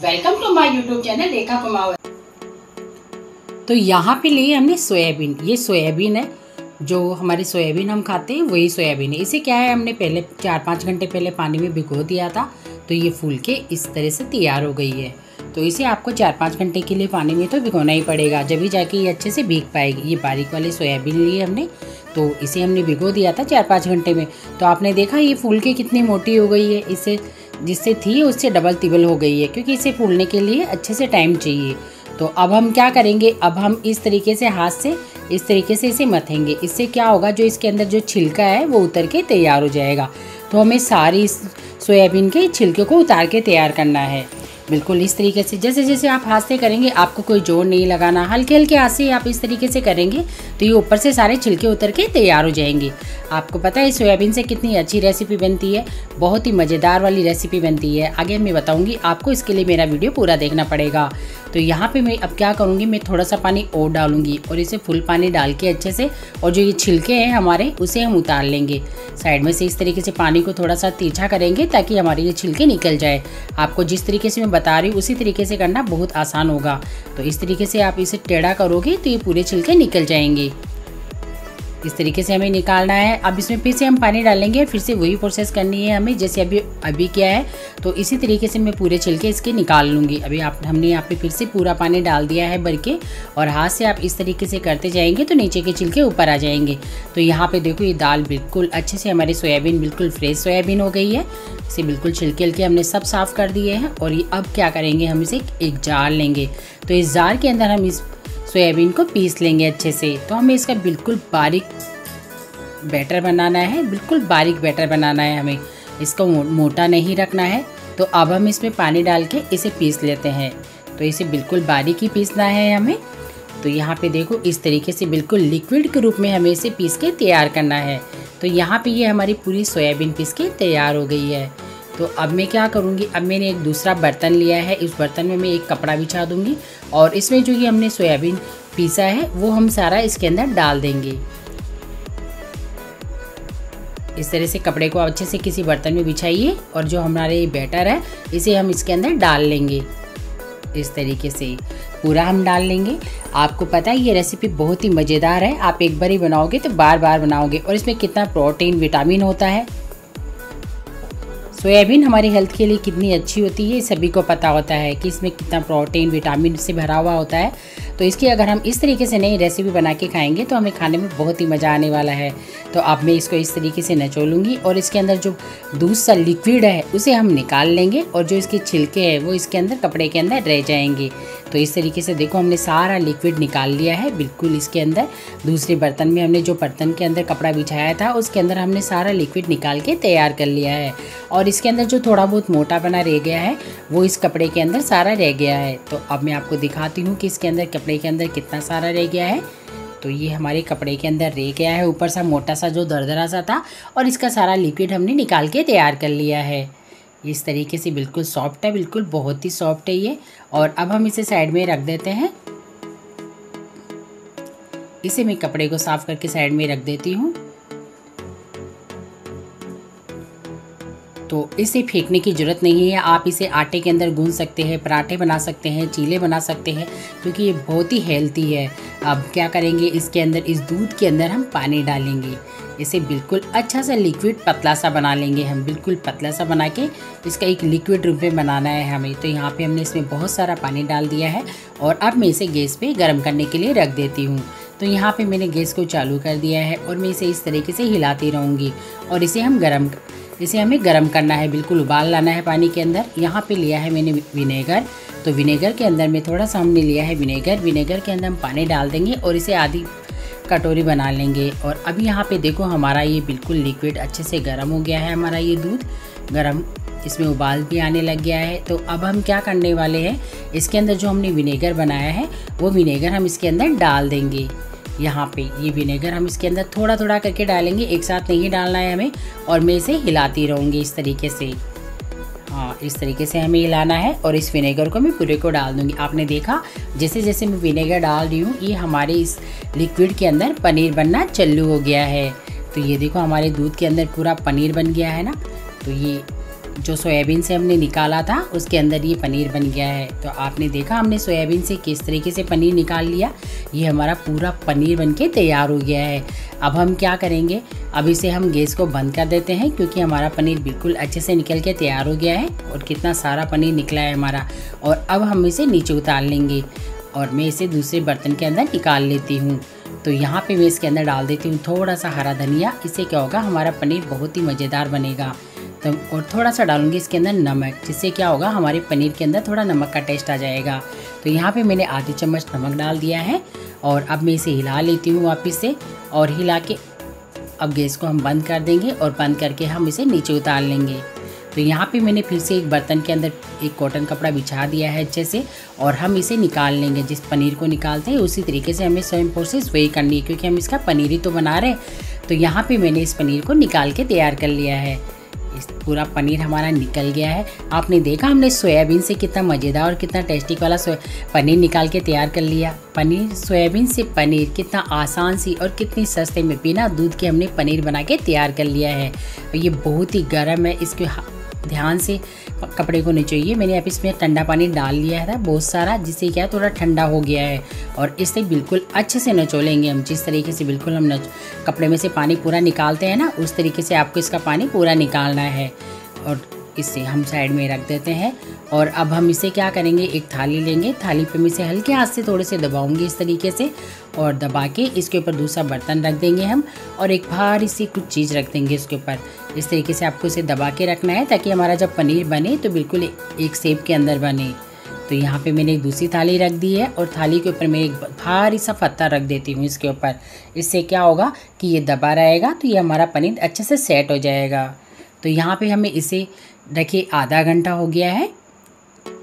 Welcome to my YouTube channel Rekha Kumar. तो यहाँ पे लिए हमने सोयाबीन। ये सोयाबीन है, जो हमारी सोयाबीन हम खाते हैं वही सोयाबीन है। इसे क्या है, हमने पहले 4-5 घंटे पहले पानी में भिगो दिया था, तो ये फूल के इस तरह से तैयार हो गई है। तो इसे आपको 4-5 घंटे के लिए पानी में तो भिगोना ही पड़ेगा, जब भी जाके ये अच्छे से भीग पाएगी। ये बारीक वाली सोयाबीन ली हमने, तो इसे हमने भिगो दिया था 4-5 घंटे में। तो आपने देखा ये फूल के कितनी मोटी हो गई है, इसे जिससे थी उससे डबल तिबल हो गई है, क्योंकि इसे फूलने के लिए अच्छे से टाइम चाहिए। तो अब हम क्या करेंगे, अब हम इस तरीके से हाथ से इस तरीके से इसे मथेंगे। इससे क्या होगा, जो इसके अंदर जो छिलका है वो उतर के तैयार हो जाएगा। तो हमें सारी सोयाबीन के छिलके को उतार के तैयार करना है, बिल्कुल इस तरीके से। जैसे जैसे आप हाथ से करेंगे, आपको कोई जोर नहीं लगाना, हल्के हल्के हाथ से आप इस तरीके से करेंगे तो ये ऊपर से सारे छिलके उतर के तैयार हो जाएंगे। आपको पता है सोयाबीन से कितनी अच्छी रेसिपी बनती है, बहुत ही मज़ेदार वाली रेसिपी बनती है। आगे मैं बताऊंगी आपको, इसके लिए मेरा वीडियो पूरा देखना पड़ेगा। तो यहाँ पे मैं अब क्या करूँगी, मैं थोड़ा सा पानी और डालूंगी और इसे फुल पानी डाल के अच्छे से, और जो ये छिलके हैं हमारे उसे हम उतार लेंगे साइड में से। इस तरीके से पानी को थोड़ा सा तिरछा करेंगे ताकि हमारे ये छिलके निकल जाए। आपको जिस तरीके से मैं बता रही हूँ उसी तरीके से करना, बहुत आसान होगा। तो इस तरीके से आप इसे टेढ़ा करोगे तो ये पूरे छिलके निकल जाएंगे। इस तरीके से हमें निकालना है। अब इसमें फिर से हम पानी डालेंगे, फिर से वही प्रोसेस करनी है हमें जैसे अभी किया है। तो इसी तरीके से मैं पूरे छिलके इसके निकाल लूँगी। अभी हमने यहाँ पे फिर से पूरा पानी डाल दिया है भर के, और हाथ से आप इस तरीके से करते जाएंगे तो नीचे के छिलके ऊपर आ जाएंगे। तो यहाँ पे देखो, ये दाल बिल्कुल अच्छे से, हमारी सोयाबीन बिल्कुल फ्रेश सोयाबीन हो गई है। इसे बिल्कुल छिलके हमने सब साफ़ कर दिए हैं। और ये अब क्या करेंगे, हम इसे एक जार लेंगे। तो इस जार के अंदर हम इस सोयाबीन को पीस लेंगे अच्छे से। तो हमें इसका बिल्कुल बारीक बैटर बनाना है, बिल्कुल बारीक बैटर बनाना है हमें, इसको मोटा नहीं रखना है। तो अब हम इसमें पानी डाल के इसे पीस लेते हैं। तो इसे बिल्कुल बारीक ही पीसना है हमें। तो यहाँ पे देखो, इस तरीके से बिल्कुल लिक्विड के रूप में हमें इसे पीस के तैयार करना है। तो यहाँ पे ये हमारी पूरी सोयाबीन पीस के तैयार हो गई है। तो अब मैं क्या करूँगी, अब मैंने एक दूसरा बर्तन लिया है, इस बर्तन में मैं एक कपड़ा बिछा दूँगी, और इसमें जो ये हमने सोयाबीन पीसा है वो हम सारा इसके अंदर डाल देंगे। इस तरह से कपड़े को अच्छे से किसी बर्तन में बिछाइए, और जो हमारे ये बैटर है इसे हम इसके अंदर डाल लेंगे। इस तरीके से पूरा हम डाल लेंगे। आपको पता है ये रेसिपी बहुत ही मज़ेदार है, आप एक बार ही बनाओगे तो बार बार बनाओगे। और इसमें कितना प्रोटीन विटामिन होता है, सोयाबीन हमारी हेल्थ के लिए कितनी अच्छी होती है, सभी को पता होता है कि इसमें कितना प्रोटीन विटामिन से भरा हुआ होता है। तो इसकी अगर हम इस तरीके से नई रेसिपी बना के खाएंगे तो हमें खाने में बहुत ही मज़ा आने वाला है। तो अब मैं इसको इस तरीके से निचोड़ूंगी, और इसके अंदर जो दूध सा लिक्विड है उसे हम निकाल लेंगे, और जो इसके छिलके हैं वो इसके अंदर कपड़े के अंदर रह जाएंगे। तो इस तरीके से देखो, हमने सारा लिक्विड निकाल लिया है बिल्कुल इसके अंदर। दूसरे बर्तन में हमने जो बर्तन के अंदर कपड़ा बिछाया था उसके अंदर हमने सारा लिक्विड निकाल के तैयार कर लिया है। और इसके अंदर जो थोड़ा बहुत मोटा बना रह गया है वो इस कपड़े के अंदर सारा रह गया है। तो अब मैं आपको दिखाती हूँ कि इसके अंदर कपड़े के अंदर कितना सारा रह गया है। तो ये हमारे कपड़े के अंदर रह गया है ऊपर सा मोटा सा जो दरदरा सा था, और इसका सारा लिक्विड हमने निकाल के तैयार कर लिया है। इस तरीके से बिल्कुल सॉफ्ट है, बिल्कुल बहुत ही सॉफ्ट है ये। और अब हम इसे साइड में रख देते हैं। इसे मैं कपड़े को साफ करके साइड में रख देती हूँ। तो इसे फेंकने की ज़रूरत नहीं है, आप इसे आटे के अंदर गूंद सकते हैं, पराठे बना सकते हैं, चीले बना सकते हैं, क्योंकि ये बहुत ही हेल्दी है। अब क्या करेंगे, इसके अंदर इस दूध के अंदर हम पानी डालेंगे। इसे बिल्कुल अच्छा सा लिक्विड पतला सा बना लेंगे हम, बिल्कुल पतला सा बना के इसका एक लिक्विड रूप में बनाना है हमें। तो यहाँ पे हमने इसमें बहुत सारा पानी डाल दिया है, और अब मैं इसे गैस पे गर्म करने के लिए रख देती हूँ। तो यहाँ पे मैंने गैस को चालू कर दिया है, और मैं इसे इस तरीके से हिलाती रहूँगी, और इसे हमें गर्म करना है, बिल्कुल उबाल लाना है पानी के अंदर। यहाँ पे लिया है मैंने विनेगर। तो विनेगर के अंदर में थोड़ा सा हमने लिया है विनेगर के अंदर हम पानी डाल देंगे, और इसे आधी कटोरी बना लेंगे। और अभी यहाँ पे देखो, हमारा ये बिल्कुल लिक्विड अच्छे से गर्म हो गया है, हमारा ये दूध गर्म, इसमें उबाल भी आने लग गया है। तो अब हम क्या करने वाले हैं, इसके अंदर जो हमने विनेगर बनाया है वो विनेगर हम इसके अंदर डाल देंगे। यहाँ पे ये विनेगर हम इसके अंदर थोड़ा थोड़ा करके डालेंगे, एक साथ नहीं डालना है हमें। और मैं इसे हिलाती रहूँगी इस तरीके से, हाँ इस तरीके से हमें हिलाना है। और इस विनेगर को मैं पूरे को डाल दूँगी। आपने देखा जैसे जैसे मैं विनेगर डाल रही हूँ, ये हमारे इस लिक्विड के अंदर पनीर बनना चालू हो गया है। तो ये देखो, हमारे दूध के अंदर पूरा पनीर बन गया है ना। तो ये जो सोयाबीन से हमने निकाला था उसके अंदर ये पनीर बन गया है। तो आपने देखा हमने सोयाबीन से किस तरीके से पनीर निकाल लिया। ये हमारा पूरा पनीर बनके तैयार हो गया है। अब हम क्या करेंगे, अब इसे हम गैस को बंद कर देते हैं क्योंकि हमारा पनीर बिल्कुल अच्छे से निकल के तैयार हो गया है और कितना सारा पनीर निकला है हमारा। और अब हम इसे नीचे उतार लेंगे और मैं इसे दूसरे बर्तन के अंदर निकाल लेती हूँ। तो यहाँ पे मैं इसके अंदर डाल देती हूँ थोड़ा सा हरा धनिया। इससे क्या होगा, हमारा पनीर बहुत ही मज़ेदार बनेगा। तो और थोड़ा सा डालूंगी इसके अंदर नमक, जिससे क्या होगा, हमारे पनीर के अंदर थोड़ा नमक का टेस्ट आ जाएगा। तो यहाँ पे मैंने आधी चम्मच नमक डाल दिया है और अब मैं इसे हिला लेती हूँ वापस से। और हिला के अब गैस को हम बंद कर देंगे और बंद करके हम इसे नीचे उतार लेंगे। तो यहाँ पे मैंने फिर से एक बर्तन के अंदर एक कॉटन कपड़ा बिछा दिया है अच्छे से और हम इसे निकाल लेंगे। जिस पनीर को निकालते हैं उसी तरीके से हमें सेम प्रोसेस वही करनी है क्योंकि हम इसका पनीर ही तो बना रहे हैं। तो यहाँ पे मैंने इस पनीर को निकाल के तैयार कर लिया है। इस पूरा पनीर हमारा निकल गया है। आपने देखा हमने सोयाबीन से कितना मज़ेदार और कितना टेस्टी वाला पनीर निकाल के तैयार कर लिया। पनीर, सोयाबीन से पनीर कितना आसान सी और कितनी सस्ते में बिना दूध के हमने पनीर बना के तैयार कर लिया है। ये बहुत ही गर्म है, इसके ध्यान से कपड़े को निचोइए। मैंने अब इसमें ठंडा पानी डाल लिया था बहुत सारा, जिससे क्या थोड़ा ठंडा हो गया है। और इससे बिल्कुल अच्छे से निचोलेंगे हम। जिस तरीके से बिल्कुल हम कपड़े में से पानी पूरा निकालते हैं ना, उस तरीके से आपको इसका पानी पूरा निकालना है। और इसे हम साइड में रख देते हैं। और अब हम इसे क्या करेंगे, एक थाली लेंगे। थाली पे मैं इसे हल्के हाथ से थोड़े से दबाऊंगी इस तरीके से और दबा के इसके ऊपर दूसरा बर्तन रख देंगे हम और एक भारी सी कुछ चीज़ रख देंगे इसके ऊपर। इस तरीके से आपको इसे दबा के रखना है ताकि हमारा जब पनीर बने तो बिल्कुल एक शेप के अंदर बने। तो यहाँ पे मैंने एक दूसरी थाली रख दी है और थाली के ऊपर मैं एक भारी सा पत्ता रख देती हूँ इसके ऊपर। इससे क्या होगा कि ये दबा रहेगा तो ये हमारा पनीर अच्छे से सेट हो जाएगा। तो यहाँ पे हमें इसे रखिए आधा घंटा हो गया है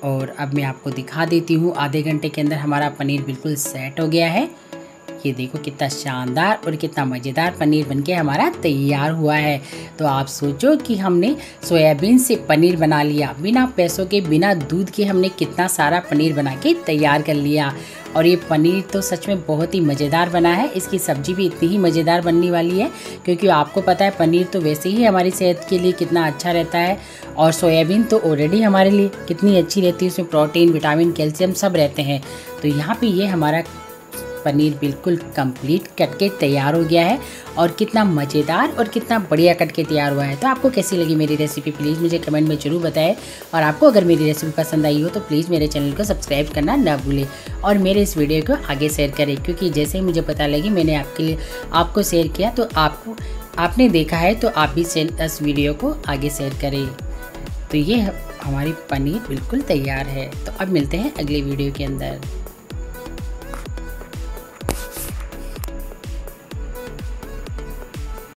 और अब मैं आपको दिखा देती हूँ। आधे घंटे के अंदर हमारा पनीर बिल्कुल सेट हो गया है। ये देखो कितना शानदार और कितना मज़ेदार पनीर बनके हमारा तैयार हुआ है। तो आप सोचो कि हमने सोयाबीन से पनीर बना लिया, बिना पैसों के, बिना दूध के हमने कितना सारा पनीर बना के तैयार कर लिया। और ये पनीर तो सच में बहुत ही मज़ेदार बना है। इसकी सब्ज़ी भी इतनी ही मज़ेदार बनने वाली है क्योंकि आपको पता है पनीर तो वैसे ही हमारी सेहत के लिए कितना अच्छा रहता है और सोयाबीन तो ऑलरेडी हमारे लिए कितनी अच्छी रहती है। उसमें प्रोटीन, विटामिन, कैल्शियम सब रहते हैं। तो यहाँ पे ये हमारा पनीर बिल्कुल कंप्लीट कट के तैयार हो गया है और कितना मज़ेदार और कितना बढ़िया कट के तैयार हुआ है। तो आपको कैसी लगी मेरी रेसिपी प्लीज़ मुझे कमेंट में ज़रूर बताएं। और आपको अगर मेरी रेसिपी पसंद आई हो तो प्लीज़ मेरे चैनल को सब्सक्राइब करना ना भूलें और मेरे इस वीडियो को आगे शेयर करें क्योंकि जैसे ही मुझे पता लगी मैंने आपको शेयर किया तो आपने देखा है तो आप भी इस वीडियो को आगे शेयर करें। तो ये हमारी पनीर बिल्कुल तैयार है। तो अब मिलते हैं अगले वीडियो के अंदर।